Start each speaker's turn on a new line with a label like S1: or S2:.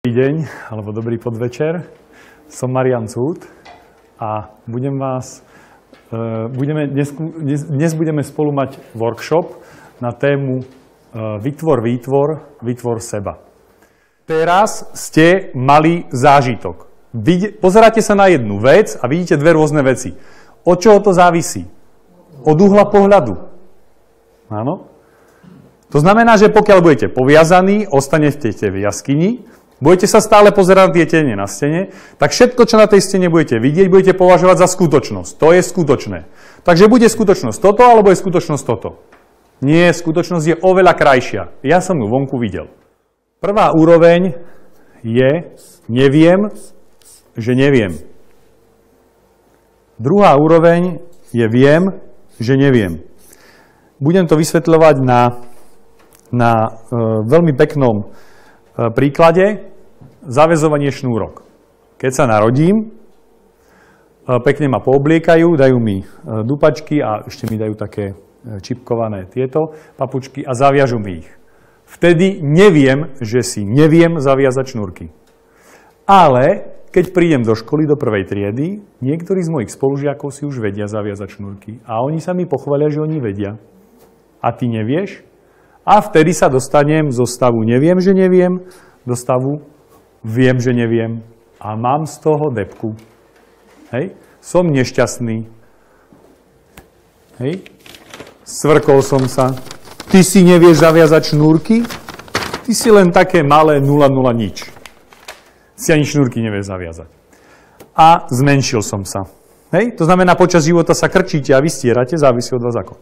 S1: Dobrý deň, alebo dobrý podvečer. Som Marian Cúd a dnes budeme spolu mať workshop na tému Vytvor seba. Teraz ste mali zážitok. Pozeráte sa na jednu vec a vidíte dve rôzne veci. Od čoho to závisí? Od uhla pohľadu. Áno? To znamená, že pokiaľ budete poviazaní, ostanete v jaskyni, budete sa stále pozerať na tie tiene na stene, tak všetko, čo na tej stene budete vidieť, budete považovať za skutočnosť. To je skutočné. Takže bude skutočnosť toto, alebo je skutočnosť toto. Nie, skutočnosť je oveľa krajšia. Ja som ju vonku videl. Prvá úroveň je neviem, že neviem. Druhá úroveň je viem, že neviem. Budem to vysvetľovať na veľmi peknom príklade zaväzovanie šnúrok. Keď sa narodím, pekne ma poobliekajú, dajú mi dupačky a ešte mi dajú také čipkované tieto papučky a zaviažu mi ich. Vtedy neviem, že si neviem zaviazať šnúrky. Ale keď prídem do školy, do prvej triedy, niektorí z mojich spolužiakov si už vedia zaviazať šnúrky. A oni sa mi pochvália, že oni vedia. A ty nevieš? A vtedy sa dostanem zo stavu neviem, že neviem, do stavu viem, že neviem. A mám z toho debku. Hej? Som nešťastný. Hej? Svrkol som sa. Ty si nevieš zaviazať šnúrky? Ty si len také malé 0,0 nič. Si ani šnúrky nevieš zaviazať. A zmenšil som sa. Hej? To znamená, počas života sa krčíte a vystierate, závisí od vás ako.